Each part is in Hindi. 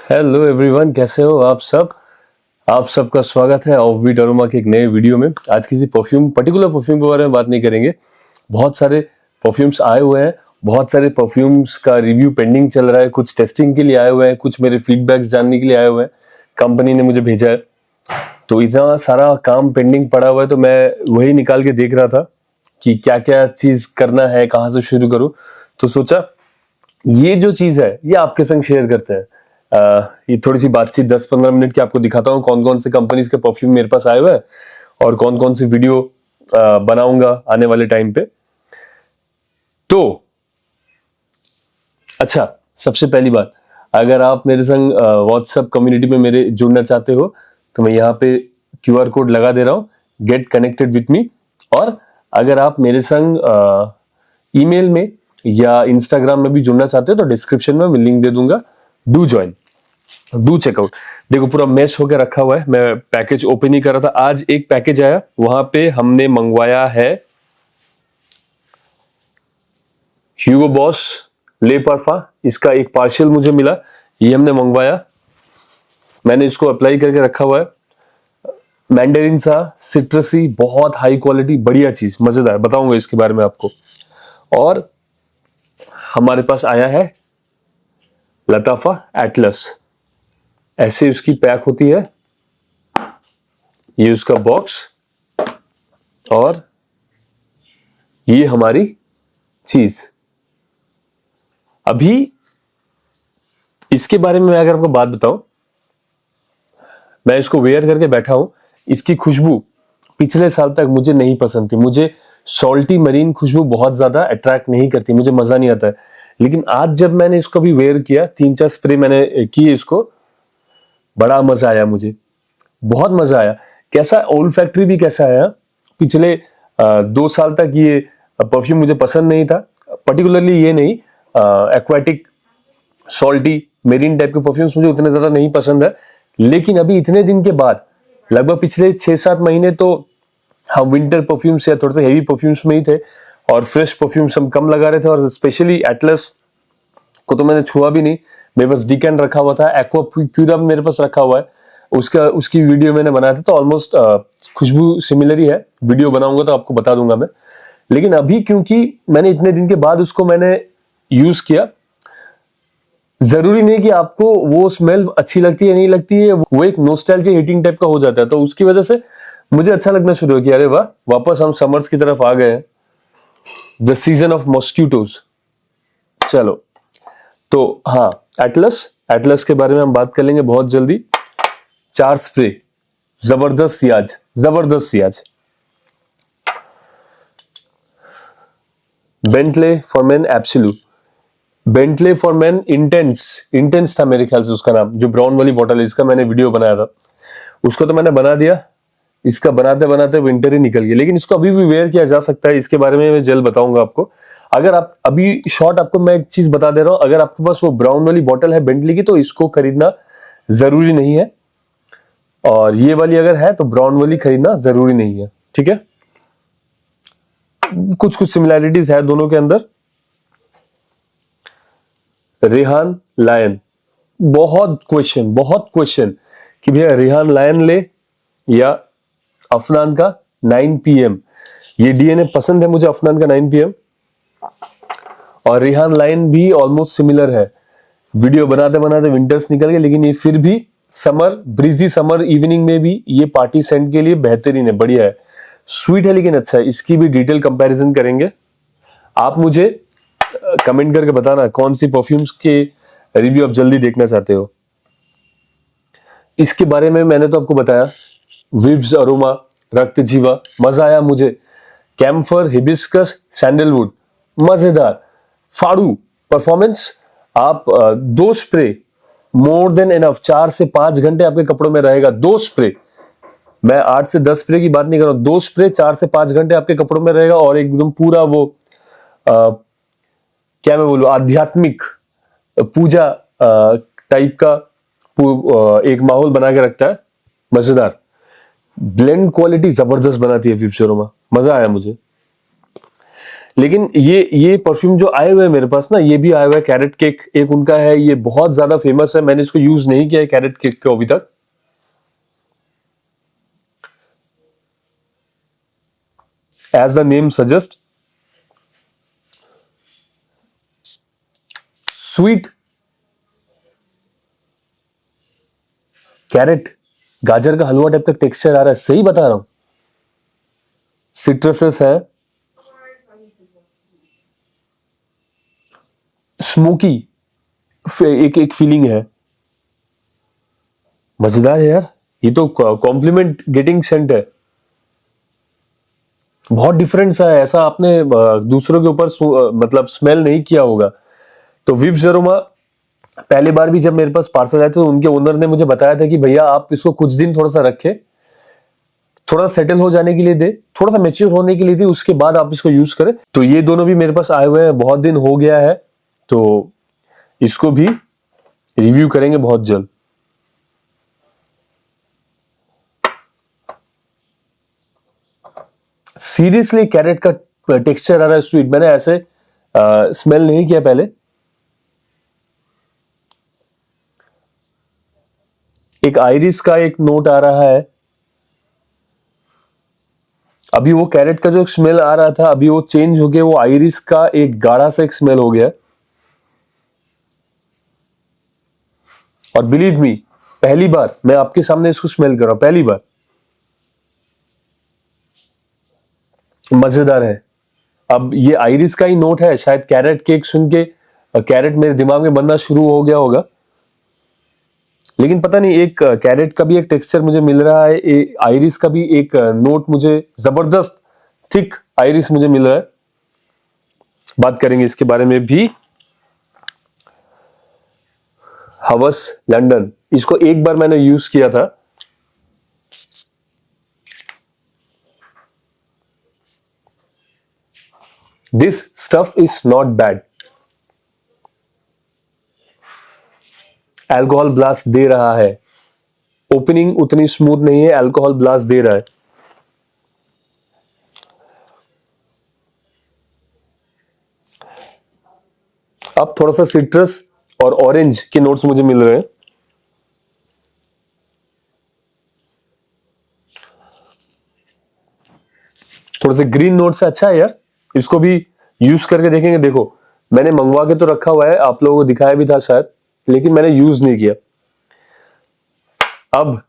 हेलो एवरीवन, कैसे हो आप सब। आप सबका स्वागत है ऑफबीट अरोमा के एक नए वीडियो में। आज किसी पर्टिकुलर परफ्यूम के बारे में बात नहीं करेंगे। बहुत सारे परफ्यूम्स आए हुए हैं, बहुत सारे परफ्यूम्स का रिव्यू पेंडिंग चल रहा है। कुछ टेस्टिंग के लिए आए हुए हैं, कुछ मेरे फीडबैक्स जानने के लिए आए हुए हैं। कंपनी ने मुझे भेजा है, तो इतना सारा काम पेंडिंग पड़ा हुआ है, तो मैं वही निकाल के देख रहा था कि क्या क्या चीज करना है, कहाँ से शुरू करूँ। तो सोचा ये जो चीज है ये आपके संग शेयर करते हैं। ये थोड़ी सी बातचीत 10-15 मिनट की आपको दिखाता हूँ कौन कौन से कंपनीज के परफ्यूम मेरे पास आए हुए हैं और कौन कौन सी वीडियो बनाऊंगा आने वाले टाइम पे। तो अच्छा, सबसे पहली बात, अगर आप मेरे संग व्हाट्सएप कम्युनिटी में मेरे जुड़ना चाहते हो तो मैं यहाँ पे QR कोड लगा दे रहा हूँ, गेट कनेक्टेड विथ मी। और अगर आप मेरे संग ईमेल में या इंस्टाग्राम में भी जुड़ना चाहते हो तो डिस्क्रिप्शन में मैं लिंक दे दूंगा। Do join, do check out. देखो पूरा मैच होकर रखा हुआ है, मैं पैकेज ओपन ही कर रहा था। आज एक पैकेज आया, वहां पे हमने मंगवाया है ह्यूगो बॉस ले परफा। इसका एक पार्शियल मुझे मिला, ये हमने मंगवाया, मैंने इसको अप्लाई करके रखा हुआ है। मैंडेरिन सा सिट्रसी, बहुत हाई क्वालिटी, बढ़िया चीज, मजेदार, बताऊंगा इसके बारे में आपको। और हमारे पास आया है लताफा एटलस, ऐसे उसकी पैक होती है, ये उसका बॉक्स और ये हमारी चीज। अभी इसके बारे में मैं अगर आपको बात बताऊं, मैं इसको वेयर करके बैठा हूं। इसकी खुशबू पिछले साल तक मुझे नहीं पसंद थी, मुझे सॉल्टी मरीन खुशबू बहुत ज्यादा अट्रैक्ट नहीं करती, मुझे मजा नहीं आता है। लेकिन आज जब मैंने इसको भी वेयर किया, 3-4 स्प्रे मैंने किए इसको, बड़ा मजा आया, मुझे बहुत मजा आया। कैसा ओल्ड फैक्ट्री भी कैसा आया। पिछले 2 साल तक ये परफ्यूम मुझे पसंद नहीं था, पर्टिकुलरली ये नहीं, एक्वाटिक सॉल्टी मेरीन टाइप के परफ्यूम्स मुझे उतने ज्यादा नहीं पसंद है। लेकिन अभी इतने दिन के बाद, लगभग पिछले 6-7 महीने तो हम विंटर परफ्यूम्स या थोड़े से हेवी परफ्यूम्स में ही थे और फ्रेश परफ्यूम्स हम कम लगा रहे थे। और स्पेशली एटलस को तो मैंने छुआ भी नहीं, मेरे पास डीकैन रखा हुआ था, एक्वा प्यूरा मेरे पास रखा हुआ है, उसकी वीडियो मैंने बनाया था, तो ऑलमोस्ट खुशबू सिमिलर ही है। वीडियो बनाऊंगा तो आपको बता दूंगा मैं। लेकिन अभी क्योंकि मैंने इतने दिन के बाद उसको मैंने यूज किया, जरूरी नहीं कि आपको वो स्मेल अच्छी लगती है नहीं लगती है, वो एक नोस्टैल्जिया हिटिंग टाइप का हो जाता है। तो उसकी वजह से मुझे अच्छा लगना शुरू हो गया, अरे वाह, वापस हम समर्स की तरफ आ गए हैं, द सीजन ऑफ मॉस्किटोज। चलो, तो हाँ, एटलस के बारे में हम बात कर लेंगे बहुत जल्दी। 4 स्प्रे, जबरदस्त Ciaz. Bentley for main absolute, Bentley for main intense था मेरे ख्याल से उसका नाम, जो ब्राउन वाली बॉटल है, इसका मैंने वीडियो बनाया था। उसको तो मैंने बना दिया, इसका बनाते बनाते विंटर ही निकल गया। लेकिन इसको अभी भी वेयर किया जा सकता है, इसके बारे में मैं जल्द बताऊंगा आपको। अगर आप अभी शॉर्ट, आपको मैं एक चीज बता दे रहा हूं, अगर आपके पास वो ब्राउन वाली बॉटल है बेंटली की तो इसको खरीदना जरूरी नहीं है, और ये वाली अगर है तो ब्राउन वाली खरीदना जरूरी नहीं है, ठीक है। कुछ सिमिलैरिटीज है दोनों के अंदर। रेहान लायन, बहुत क्वेश्चन कि भैया रेहान लायन ले या अफनान का 9 PM। ये डीएनए पसंद है मुझे, अफनान का 9 PM, और रेहान लायन भी ऑलमोस्ट सिमिलर है। वीडियो बनाते बनाते विंटर्स निकल गए, लेकिन ये फिर भी ब्रीजी समर इवनिंग में भी ये पार्टी सेंट के लिए बेहतरीन है, बढ़िया है, स्वीट है लेकिन अच्छा है। इसकी भी डिटेल कंपैरिजन करेंगे। आप मुझे कमेंट करके बताना कौन सी परफ्यूम्स के रिव्यू आप जल्दी देखना चाहते हो। इसके बारे में मैंने तो आपको बताया, विव्स अरोमा, रक्त जीवा, मजा आया मुझे। कैम्फर, हिबिस्कस, सैंडलवुड, मजेदार। फाड़ू परफॉर्मेंस, आप 2 स्प्रे मोर देन एनफ, 4 से 5 घंटे आपके कपड़ों में रहेगा। 2 स्प्रे, मैं 8 से 10 स्प्रे की बात नहीं कर रहा हूं, 2 स्प्रे 4 से 5 घंटे आपके कपड़ों में रहेगा, और एकदम पूरा वो क्या मैं बोलूं, आध्यात्मिक पूजा टाइप का एक माहौल बना के रखता है, मजेदार। ब्लेंड क्वालिटी जबरदस्त बनाती है विव्स अरोमा, मजा आया मुझे। लेकिन ये परफ्यूम जो आए हुए हैं मेरे पास ना, ये भी आया हुआ है कैरेट केक, एक उनका है, ये बहुत ज्यादा फेमस है, मैंने इसको यूज नहीं किया है कैरेट केक को अभी तक। As the name suggest, sweet carrot, गाजर का हलवा टाइप का टेक्सचर आ रहा है, सही बता रहा हूं। सिट्रसेस है, स्मोकी एक एक फीलिंग है, मजेदार है यार। ये तो कॉम्प्लीमेंट गेटिंग सेंट है, बहुत डिफरेंट सा है, ऐसा आपने दूसरों के ऊपर मतलब स्मेल नहीं किया होगा। तो विव जेरोमा पहली बार भी जब मेरे पास पार्सल आया तो उनके ओनर ने मुझे बताया था कि भैया आप इसको कुछ दिन थोड़ा सा रखे, थोड़ा सेटल हो जाने के लिए दे, थोड़ा सा मेच्योर होने के लिए दे, उसके बाद आप इसको यूज करें। तो ये दोनों भी मेरे पास आए हुए हैं, बहुत दिन हो गया है, तो इसको भी रिव्यू करेंगे बहुत जल्द। सीरियसली कैरेट का टेक्सचर आ रहा है स्वीट, मैंने ऐसे स्मेल नहीं किया पहले। एक आइरिस का एक नोट आ रहा है, अभी वो कैरेट का जो स्मेल आ रहा था अभी वो चेंज हो गया, वो आइरिस का एक गाढ़ा सा एक स्मेल हो गया। और बिलीव मी, पहली बार मैं आपके सामने इसको स्मेल कर रहा हूं, पहली बार। मजेदार है। अब ये आइरिस का ही नोट है, शायद कैरेट केक सुन के कैरेट मेरे दिमाग में बनना शुरू हो गया होगा, लेकिन पता नहीं, एक कैरेट का भी एक टेक्सचर मुझे मिल रहा है, आइरिस का भी एक नोट मुझे जबरदस्त थिक आइरिस मुझे मिल रहा है। बात करेंगे इसके बारे में भी। हवस लंदन, इसको एक बार मैंने यूज किया था, this stuff is not bad. Alcohol blast दे रहा है, ओपनिंग उतनी स्मूथ नहीं है, अल्कोहल ब्लास्ट दे रहा है। अब थोड़ा सा सिट्रस और ऑरेंज के नोट्स मुझे मिल रहे हैं। थोड़े से ग्रीन नोट से अच्छा है यार, इसको भी यूज करके देखेंगे। देखो मैंने मंगवा के तो रखा हुआ है, आप लोगों को दिखाया भी था शायद, लेकिन मैंने यूज नहीं किया। अब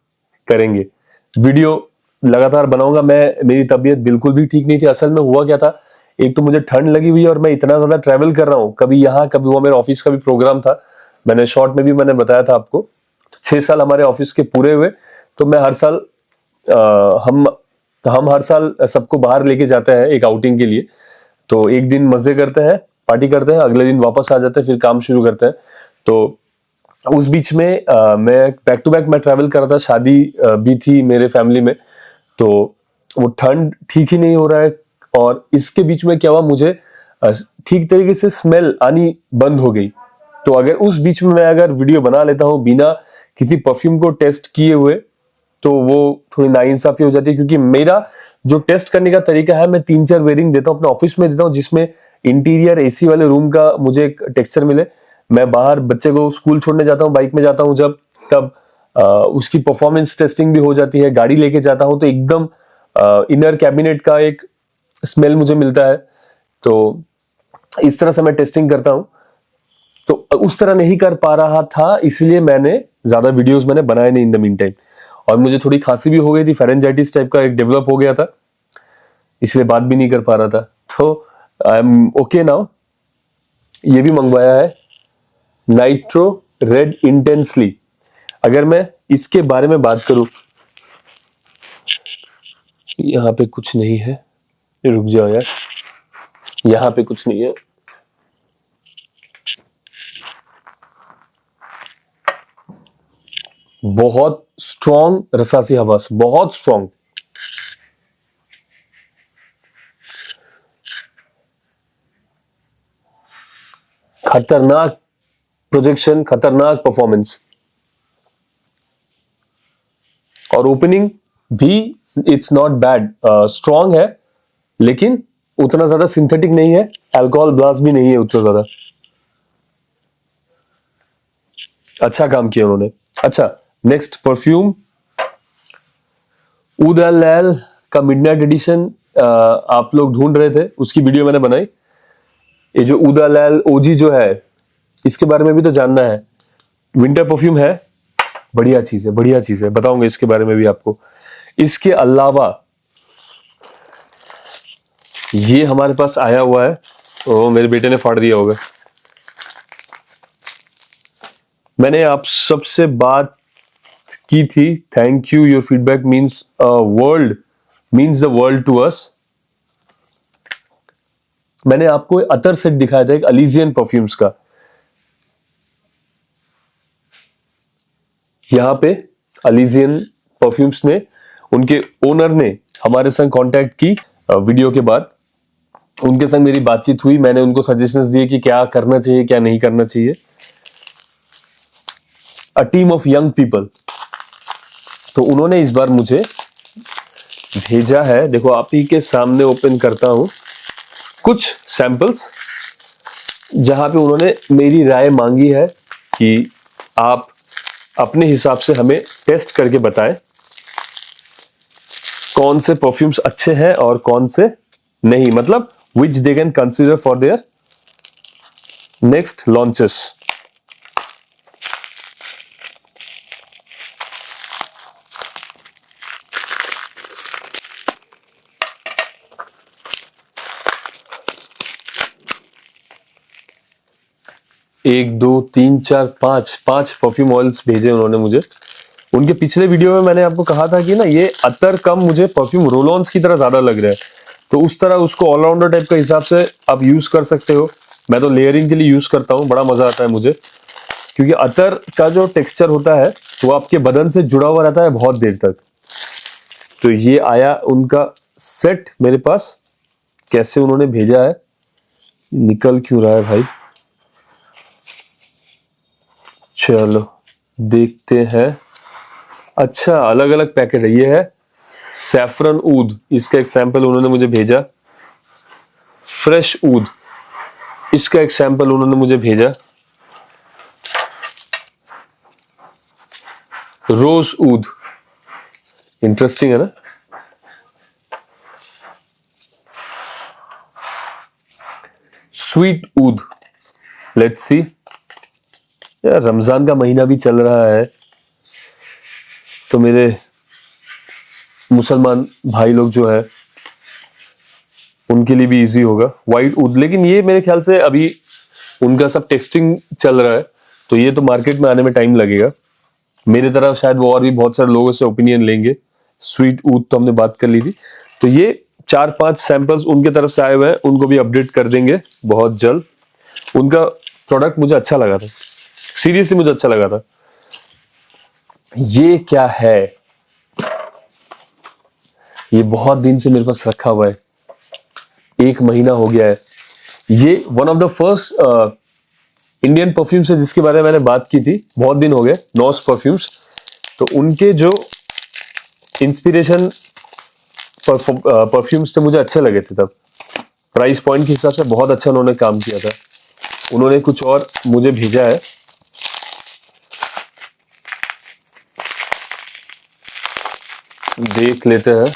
करेंगे वीडियो, लगातार बनाऊंगा मैं। मेरी तबीयत बिल्कुल भी ठीक नहीं थी, असल में हुआ क्या था, एक तो मुझे ठंड लगी हुई है और मैं इतना ज्यादा ट्रैवल कर रहा हूँ, कभी यहाँ कभी वो, मेरे ऑफिस का भी प्रोग्राम था, मैंने शॉर्ट में भी मैंने बताया था आपको। तो 6 साल हमारे ऑफिस के पूरे हुए, तो मैं हर साल हम हर साल सबको बाहर लेके जाते हैं एक आउटिंग के लिए। तो एक दिन मजे करते हैं, पार्टी करते हैं, अगले दिन वापस आ जाते हैं, फिर काम शुरू करते हैं। तो उस बीच में मैं बैक टू बैक मैं ट्रैवल कर रहा था, शादी भी थी मेरे फैमिली में, तो वो ठंड ठीक ही नहीं हो रहा है। और इसके बीच में क्या हुआ, मुझे ठीक तरीके से स्मेल आनी बंद हो गई। तो अगर उस बीच में मैं अगर वीडियो बना लेता हूँ बिना किसी परफ्यूम को टेस्ट किए हुए, तो वो थोड़ी नाइंसाफी हो जाती है, क्योंकि मेरा जो टेस्ट करने का तरीका है, मैं 3-4 वेयरिंग देता हूँ, अपने ऑफिस में देता हूँ, जिसमें इंटीरियर एसी वाले रूम का मुझे एक टेक्सचर मिले। मैं बाहर बच्चे को स्कूल छोड़ने जाता हूँ, बाइक में जाता हूँ जब, तब उसकी परफॉर्मेंस टेस्टिंग भी हो जाती है। गाड़ी लेके जाता हूँ तो एकदम इनर कैबिनेट का एक स्मेल मुझे मिलता है। तो इस तरह से मैं टेस्टिंग करता हूँ। तो उस तरह नहीं कर पा रहा था, इसलिए मैंने ज्यादा वीडियोस मैंने बनाए नहीं इन द मीन टाइम। और मुझे थोड़ी खांसी भी हो गई थी, फेरेंजाइटिस टाइप का एक डेवलप हो गया था, इसलिए बात भी नहीं कर पा रहा था। तो आई एम ओके नाउ। ये भी मंगवाया है, नाइट्रो रेड इंटेंसली। अगर मैं इसके बारे में बात करूं, यहाँ पे कुछ नहीं है, रुक जाओ यार, यहाँ पे कुछ नहीं है। बहुत स्ट्रॉन्ग रसासी हवास, बहुत स्ट्रॉन्ग, खतरनाक प्रोजेक्शन, खतरनाक परफॉर्मेंस। और ओपनिंग भी इट्स नॉट बैड, स्ट्रॉन्ग है, लेकिन उतना ज्यादा सिंथेटिक नहीं है, अल्कोहल ब्लास्ट भी नहीं है उतना ज्यादा। अच्छा काम किया उन्होंने। अच्छा, नेक्स्ट परफ्यूम ऊद एल लैल का मिडनाइट एडिशन आप लोग ढूंढ रहे थे, उसकी वीडियो मैंने बनाई। ये जो ऊद एल लैल ओजी जो है, इसके बारे में भी तो जानना है। विंटर परफ्यूम है, बढ़िया चीज है, बढ़िया चीज है, बताऊंगा इसके बारे में भी आपको। इसके अलावा ये हमारे पास आया हुआ है, ओ मेरे बेटे ने फाड़ दिया होगा। मैंने आप सबसे बात की थी, thank you, your feedback means the world to us. मैंने आपको अतर सेट दिखाया था एक अलीजियन परफ्यूम्स का। यहां पे अलीजियन परफ्यूम्स ने, उनके ओनर ने हमारे संग कांटेक्ट की वीडियो के बाद। उनके संग मेरी बातचीत हुई, मैंने उनको सजेशंस दिए कि क्या करना चाहिए क्या नहीं करना चाहिए। A team of young people. तो उन्होंने इस बार मुझे भेजा है, देखो आप ही के सामने ओपन करता हूं, कुछ सैंपल्स जहां पे उन्होंने मेरी राय मांगी है कि आप अपने हिसाब से हमें टेस्ट करके बताएं कौन से परफ्यूम्स अच्छे हैं और कौन से नहीं, मतलब which they can consider for their next launches. एक दो तीन चार पांच परफ्यूम ऑयल्स भेजे उन्होंने मुझे। उनके पिछले वीडियो में मैंने आपको कहा था कि ना ये अतर कम मुझे परफ्यूम रोलॉन्स की तरह ज्यादा लग रहा है, तो उस तरह उसको ऑलराउंडर टाइप का हिसाब से आप यूज कर सकते हो। मैं तो लेयरिंग के लिए यूज करता हूँ, बड़ा मजा आता है मुझे, क्योंकि अतर का जो टेक्सचर होता है वो आपके बदन से जुड़ा हुआ रहता है बहुत देर तक। तो ये आया उनका सेट मेरे पास, कैसे उन्होंने भेजा है, निकल क्यों रहा है भाई, चलो देखते हैं। अच्छा, अलग अलग पैकेट है, ये है सैफरन ऊद, इसका एक सैंपल उन्होंने मुझे भेजा। फ्रेश ऊद, इसका एक सैंपल उन्होंने मुझे भेजा। रोज ऊद, इंटरेस्टिंग है ना। Sweet oud, let's see. यार रमजान का महीना भी चल रहा है, तो मेरे मुसलमान भाई लोग जो है उनके लिए भी इजी होगा वाइट ऊद। लेकिन ये मेरे ख्याल से अभी उनका सब टेस्टिंग चल रहा है, तो ये तो मार्केट में आने में टाइम लगेगा। मेरी तरह शायद वो और भी बहुत सारे लोगों से ओपिनियन लेंगे। स्वीट ऊद तो हमने बात कर ली थी, तो ये 4-5 सैंपल्स उनके तरफ से आए हुए हैं, उनको भी अपडेट कर देंगे बहुत जल्द। उनका प्रोडक्ट मुझे अच्छा लगा था, सीरियसली मुझे अच्छा लगा था। ये क्या है, ये बहुत दिन से मेरे पास रखा हुआ है, 1 महीना हो गया है। ये one of the first Indian perfumes है जिसके बारे में मैंने बात की थी, बहुत दिन हो गए, नॉस परफ्यूम्स। तो उनके जो इंस्पिरेशन परफ्यूम्स थे मुझे अच्छे लगे थे तब, प्राइस पॉइंट के हिसाब से बहुत अच्छा उन्होंने काम किया था। उन्होंने कुछ और मुझे भेजा है, देख लेते हैं।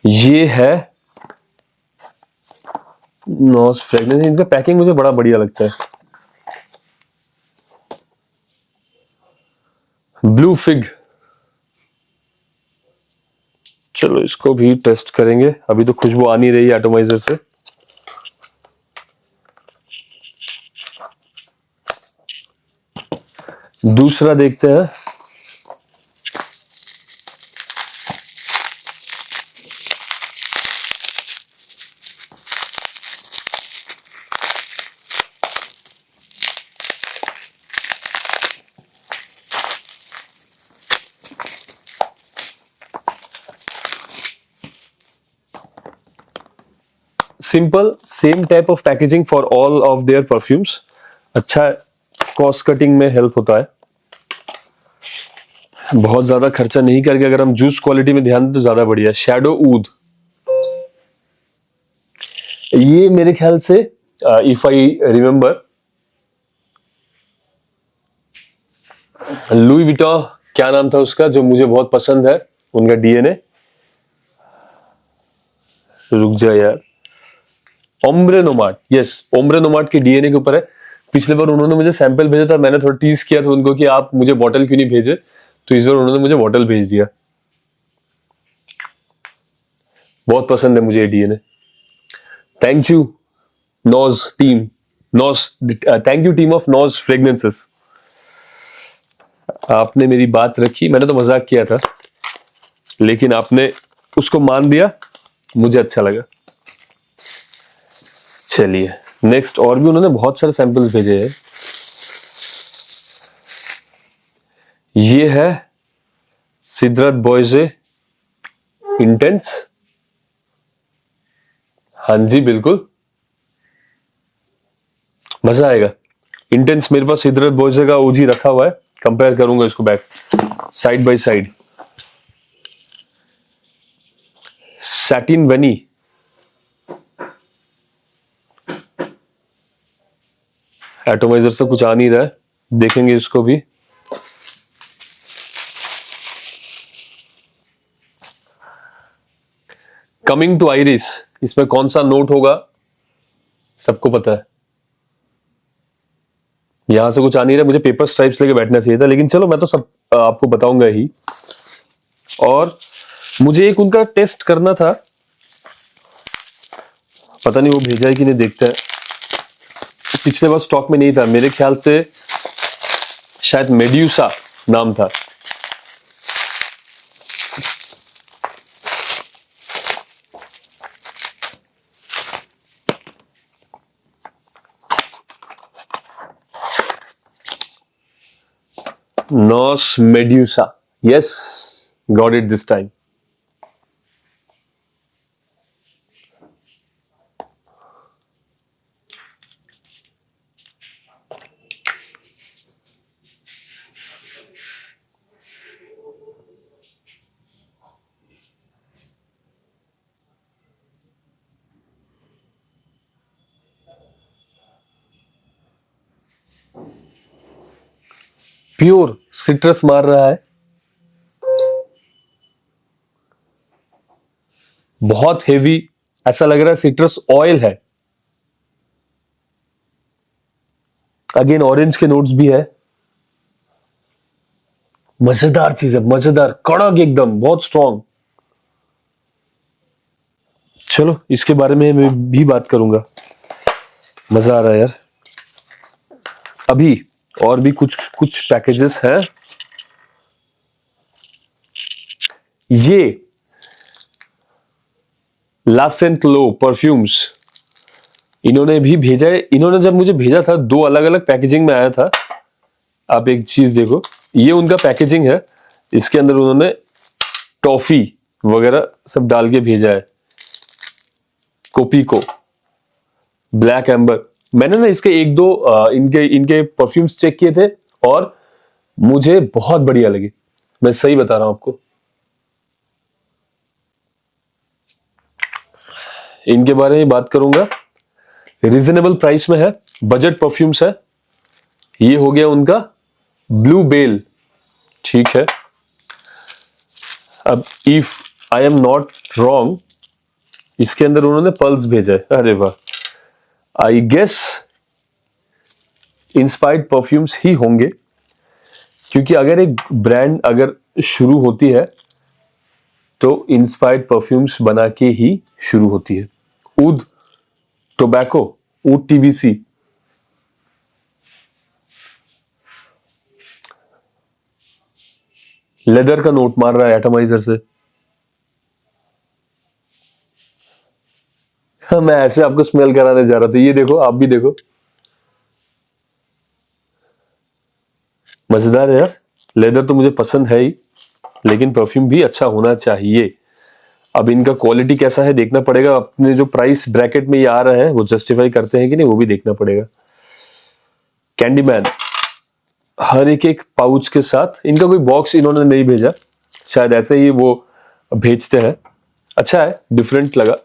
ये है नॉस फ्रेगनेंस, इनका पैकिंग मुझे बड़ा बढ़िया लगता है। ब्लू फिग, चलो इसको भी टेस्ट करेंगे। अभी तो खुशबू आ नहीं रही है एटोमाइजर से। दूसरा देखते हैं। Simple same type of packaging for all of their perfumes. अच्छा कॉस्ट कटिंग में हेल्प होता है। बहुत ज्यादा खर्चा नहीं करके अगर हम जूस क्वालिटी में ध्यान दें तो ज्यादा बढ़िया। शैडो ऊद, ये मेरे ख्याल से if I remember Louis Vuitton, क्या नाम था उसका जो मुझे बहुत पसंद है, उनका डीएनए, रुक जा यार, ombre nomad, yes ombre nomad के डीएनए के ऊपर है। पिछले बार उन्होंने मुझे सैंपल भेजा था, मैंने थोड़ा टीज किया था उनको कि आप मुझे बॉटल क्यों नहीं भेजे, तो इस बार उन्होंने मुझे बॉटल भेज दिया। बहुत पसंद है मुझे ये DNA. Thank you Nose team, Nose, thank you team of Nose fragrances. आपने मेरी बात रखी, मैंने तो मजाक किया था लेकिन आपने उसको मान दिया, मुझे अच्छा लगा। चलिए नेक्स्ट, और भी उन्होंने बहुत सारे सैंपल्स भेजे हैं। ये है सिद्धार्थ बॉयजे इंटेंस, हाँ जी बिल्कुल, मजा आएगा। इंटेंस मेरे पास सिद्धार्थ बॉयजे का ओजी रखा हुआ है, कंपेयर करूंगा इसको back side by side. Satin Vani, atomiser से कुछ आ नहीं रहा है, देखेंगे इसको भी। कमिंग टू आइरिस, इसमें कौन सा नोट होगा सबको पता है। यहां से कुछ आ नहीं रहा, मुझे पेपर स्ट्राइप्स लेके बैठना चाहिए था, लेकिन चलो मैं तो सब आपको बताऊंगा ही। और मुझे एक उनका टेस्ट करना था, पता नहीं वो भेजा है कि नहीं, देखते हैं। पिछले बार स्टॉक में नहीं था मेरे ख्याल से, शायद मेड्यूसा नाम था। Nos Medusa, yes, got it this time. Pure citrus मार रहा है, बहुत हेवी, ऐसा लग रहा है सिट्रस ऑयल है। अगेन ऑरेंज के नोट्स भी है, मजेदार चीज है, मजेदार, कड़क एकदम, बहुत स्ट्रॉन्ग। चलो इसके बारे में मैं भी बात करूंगा, मजा आ रहा है यार। अभी और भी कुछ कुछ पैकेजेस हैं। ये ला सेंट लो परफ्यूम्स इन्होंने भी भेजा है। इन्होंने जब मुझे भेजा था, दो अलग अलग पैकेजिंग में आया था। आप एक चीज देखो, ये उनका पैकेजिंग है, इसके अंदर उन्होंने टॉफी वगैरह सब डाल के भेजा है। कोपीको, ब्लैक एम्बर, मैंने ना इसके एक दो इनके परफ्यूम्स चेक किए थे और मुझे बहुत बढ़िया लगे, मैं सही बता रहा हूं आपको। इनके बारे में बात करूंगा, रीजनेबल प्राइस में है, बजट परफ्यूम्स है। ये हो गया उनका ब्लू बेल, ठीक है। अब if I am not wrong, इसके अंदर उन्होंने पल्स भेजा है, अरे वाह, आई गेस इंस्पायर्ड परफ्यूम्स ही होंगे, क्योंकि अगर एक ब्रांड अगर शुरू होती है तो इंस्पायर्ड परफ्यूम्स बना के ही शुरू होती है। ऊद टोबैको, ऊद टीबीसी, लेदर का नोट मार रहा है एटमाइजर से। मैं ऐसे आपको स्मेल कराने जा रहा था, ये देखो, आप भी देखो, मजेदार है यार। लेदर तो मुझे पसंद है ही, लेकिन परफ्यूम भी अच्छा होना चाहिए। अब इनका क्वालिटी कैसा है देखना पड़ेगा, अपने जो प्राइस ब्रैकेट में ये आ रहे हैं वो जस्टिफाई करते हैं कि नहीं, वो भी देखना पड़ेगा। कैंडीमैन, हर एक पाउच के साथ, इनका कोई बॉक्स इन्होंने नहीं भेजा, शायद ऐसे ही वो भेजते हैं। अच्छा है, डिफरेंट लगा।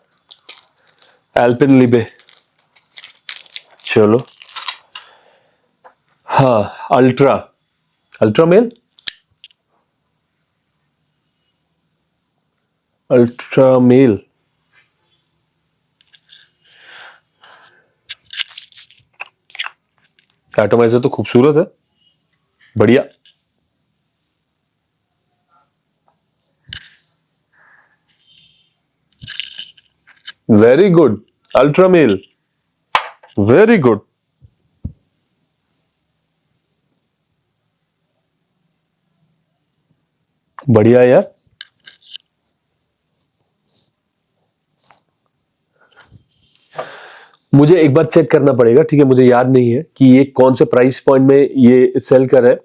एल्पेनलिबे, चलो। हाँ, ultra, ultra male, ultra male. Atomizer तो खूबसूरत है, बढ़िया। Very good, ultra male, very good. बढ़िया यार। मुझे एक बार चेक करना पड़ेगा, ठीक है, मुझे याद नहीं है कि ये कौन से प्राइस पॉइंट में ये सेल कर रहा है,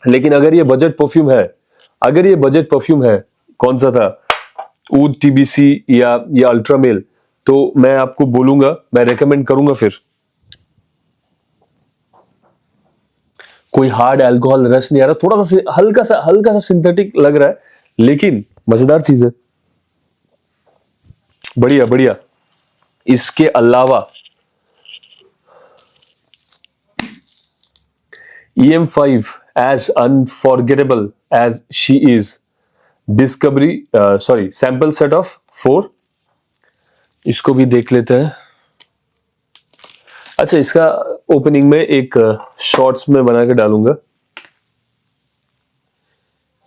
लेकिन अगर ये बजट परफ्यूम है, अगर ये बजट परफ्यूम है, कौन सा था, ऊद टीबीसी या ये अल्ट्रा मेल, तो मैं आपको बोलूंगा, मैं रेकमेंड करूंगा। फिर कोई हार्ड अल्कोहल रस नहीं आ रहा, थोड़ा सा हल्का सा सिंथेटिक लग रहा है, लेकिन मजेदार चीज है, बढ़िया बढ़िया। इसके अलावा EM5 as unforgettable as she is, discovery, sorry, sample set of 4, इसको भी देख लेते हैं। अच्छा, इसका ओपनिंग में एक शॉर्ट्स में बना के डालूंगा।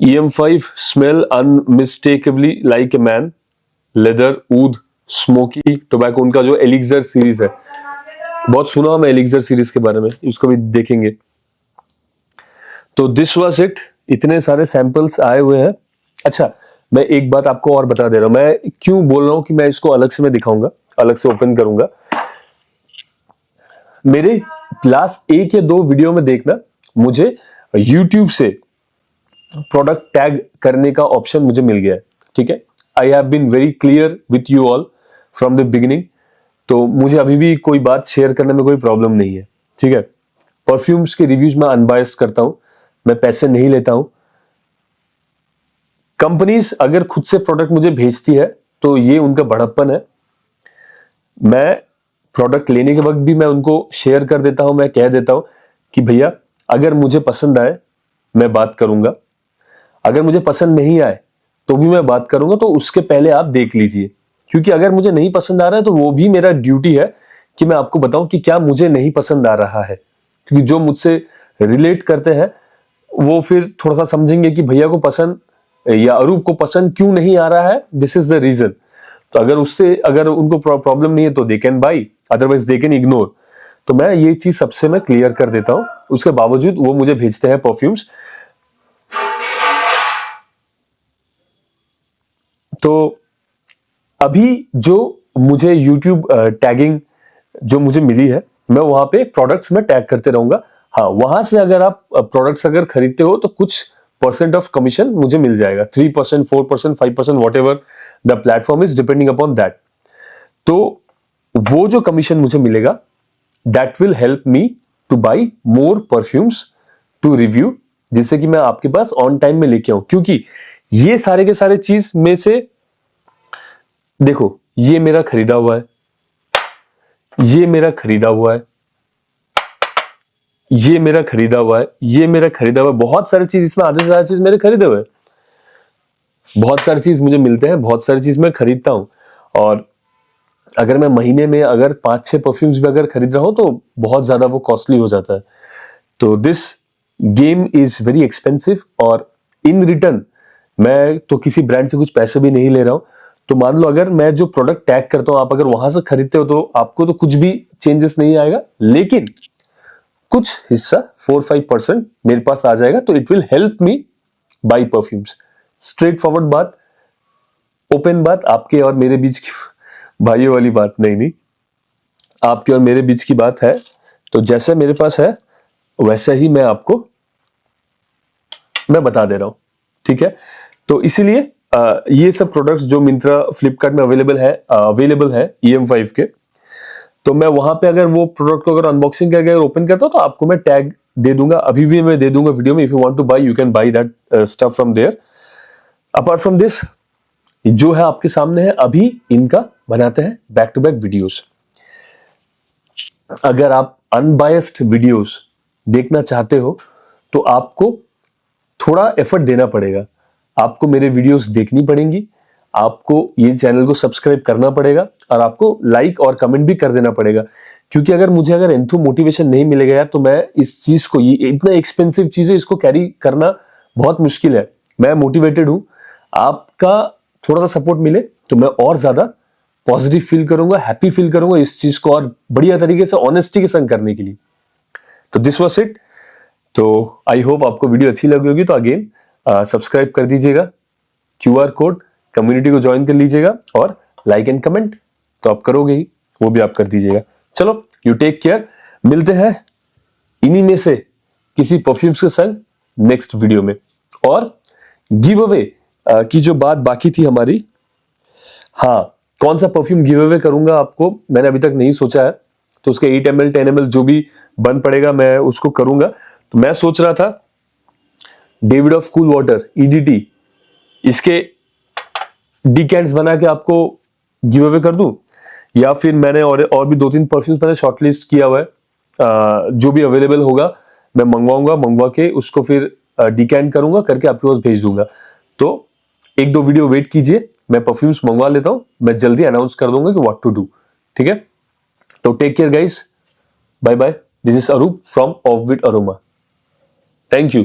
EM5 smell unmistakably like a man, leather, oud, smoky tobacco, उनका जो एलिक्सर सीरीज है, बहुत सुना मैं एलिक्सर सीरीज के बारे में, इसको भी देखेंगे। तो दिस वाज इट, इतने सारे सैंपल्स आए हुए हैं। अच्छा, मैं एक बात आपको और बता दे रहा हूं, मैं क्यों बोल रहा हूं कि मैं इसको अलग से मैं दिखाऊंगा, अलग से ओपन करूंगा। मेरे लास्ट 1 या 2 वीडियो में देखना, मुझे YouTube से प्रोडक्ट टैग करने का ऑप्शन मुझे मिल गया है, ठीक है। I have been very clear with you all from the beginning, तो मुझे अभी भी कोई बात शेयर करने में कोई प्रॉब्लम नहीं है, ठीक है। परफ्यूम्स के रिव्यूज में अनबायस्ड करता हूं, मैं पैसे नहीं लेता हूं। कंपनीज अगर खुद से प्रोडक्ट मुझे भेजती है तो ये उनका बड़प्पन है। मैं प्रोडक्ट लेने के वक्त भी मैं उनको शेयर कर देता हूं, मैं कह देता हूं कि भैया अगर मुझे पसंद आए मैं बात करूंगा, अगर मुझे पसंद नहीं आए तो भी मैं बात करूंगा, तो उसके पहले आप देख लीजिए। क्योंकि अगर मुझे नहीं पसंद आ रहा है तो वो भी मेरा ड्यूटी है कि मैं आपको बताऊं कि क्या मुझे नहीं पसंद आ रहा है। क्योंकि जो मुझसे रिलेट करते हैं वो फिर थोड़ा सा समझेंगे कि भैया को पसंद या अरूप को पसंद क्यों नहीं आ रहा है, दिस इज द रीजन। तो अगर उनको प्रॉब्लम नहीं है तो they can buy, otherwise they can ignore. तो मैं ये चीज सबसे मैं क्लियर कर देता हूं, उसके बावजूद वो मुझे भेजते हैं परफ्यूम्स। तो अभी जो मुझे YouTube टैगिंग जो मुझे मिली है, मैं वहां पे प्रोडक्ट्स में टैग करते रहूंगा। हाँ, वहां से अगर आप प्रोडक्ट्स अगर खरीदते हो तो कुछ परसेंट ऑफ कमीशन मुझे मिल जाएगा, 3%, 4%, 5%, whatever the platform is, depending upon that. तो वो जो कमीशन मुझे मिलेगा, that will help me to buy more perfumes to review, जिससे कि मैं आपके पास ऑन टाइम में लेके आऊं। क्योंकि ये सारे के सारे चीज में से देखो, ये मेरा खरीदा हुआ है, ये मेरा खरीदा हुआ है, ये मेरा खरीदा हुआ है, ये मेरा खरीदा हुआ है, बहुत सारी चीज इसमें, आधे से ज्यादा चीज मेरे खरीदे हुए, बहुत सारी चीज मुझे मिलते हैं, बहुत सारी चीज मैं खरीदता हूं। और अगर मैं महीने में अगर 5-6 परफ्यूम्स भी अगर खरीद रहा हूं तो बहुत ज्यादा वो कॉस्टली हो जाता है। तो this game is very expensive, और इन रिटर्न मैं तो किसी ब्रांड से कुछ पैसे भी नहीं ले रहा हूं। तो मान लो अगर मैं जो प्रोडक्ट टैग करता हूं, आप अगर वहां से खरीदते हो तो आपको तो कुछ भी चेंजेस नहीं आएगा, लेकिन कुछ हिस्सा 4-5% मेरे पास आ जाएगा। तो it will help me by perfumes. Straight forward बात, ओपन बात, आपके और मेरे बीच की भाइयों वाली बात नहीं, आपके और मेरे बीच की बात है। तो जैसे मेरे पास है वैसे ही मैं आपको मैं बता दे रहा हूं, ठीक है। तो इसीलिए ये सब प्रोडक्ट्स जो मिंत्रा, फ्लिपकार्ट में अवेलेबल है EM5 के, तो मैं वहां पे अगर वो प्रोडक्ट को अगर अनबॉक्सिंग करके अगर ओपन करता हूं तो आपको मैं टैग दे दूंगा, अभी भी मैं दे दूंगा वीडियो में। If you want to buy you can buy that stuff from there. Apart from this जो है आपके सामने है, अभी इनका बनाते हैं बैक टू बैक वीडियोस। अगर आप अनबायस्ड वीडियोस देखना चाहते हो तो आपको थोड़ा एफर्ट देना पड़ेगा, आपको मेरे वीडियोस देखनी पड़ेंगी, आपको ये चैनल को सब्सक्राइब करना पड़ेगा और आपको लाइक और कमेंट भी कर देना पड़ेगा। क्योंकि अगर मुझे अगर एंथो मोटिवेशन नहीं मिलेगा यार, तो मैं इस चीज को, ये इतना एक्सपेंसिव चीज है, इसको कैरी करना बहुत मुश्किल है। मैं मोटिवेटेड हूं, आपका थोड़ा सा सपोर्ट मिले तो मैं और ज्यादा पॉजिटिव फील करूंगा, हैप्पी फील करूंगा इस चीज को और बढ़िया तरीके से ऑनेस्टी के संग करने के लिए। तो दिस वाज इट। तो आई होप आपको वीडियो अच्छी लगी होगी। तो अगेन सब्सक्राइब कर दीजिएगा, QR कोड, कम्युनिटी को ज्वाइन कर लीजिएगा और लाइक एंड कमेंट तो आप करोगे ही, वो भी आप कर दीजिएगा। चलो, यू टेक केयर, मिलते हैं इन्हीं में से किसी परफ्यूम्स के संग नेक्स्ट वीडियो में। और गिव अवे की जो बात बाकी थी हमारी, हाँ, कौन सा परफ्यूम गिव अवे करूंगा आपको मैंने अभी तक नहीं सोचा है। तो उसके 8 ml 10 ml जो भी बन पड़ेगा मैं उसको करूंगा। तो मैं सोच रहा था David of cool water EDT, इसके डिकेंट्स बना के आपको गिव अवे कर दूं, या फिर मैंने और भी 2-3 परफ्यूम्स मैंने शॉर्टलिस्ट किया हुआ है, जो भी अवेलेबल होगा मैं मंगवा के उसको फिर डिकेंट करूंगा, करके आपके पास भेज दूंगा। तो 1-2 वीडियो वेट कीजिए, मैं परफ्यूम्स मंगवा लेता हूं, मैं जल्दी अनाउंस कर दूंगा कि व्हाट टू डू। ठीक है, तो take care guys, bye bye. This is Arup from off with aroma. Thank you.